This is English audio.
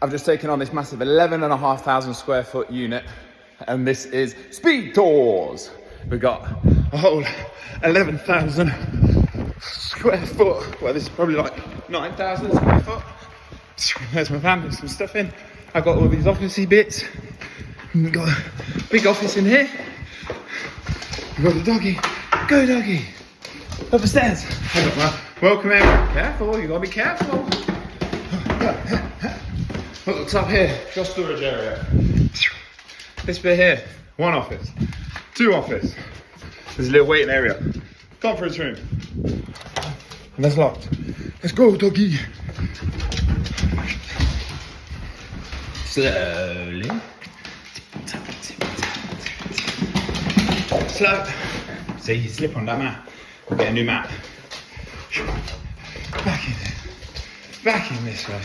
I've just taken on this massive 11,500 square foot unit, and this is Speed Tours. We've got a whole 11,000 square foot. Well, this is probably like 9,000 square foot. There's my van, put some stuff in. I've got all these officey bits. We've got a big office in here. We've got the doggy. Go doggy. Up the stairs. I've got my welcome area. Careful, you gotta be careful. Look at the top here, your storage area. This bit here, one office, two office. There's a little waiting area. Conference room. And that's locked. Let's go, doggy. Slowly. Slow. See, you slip on that mat. We'll get a new mat. Back in there. Back in this way.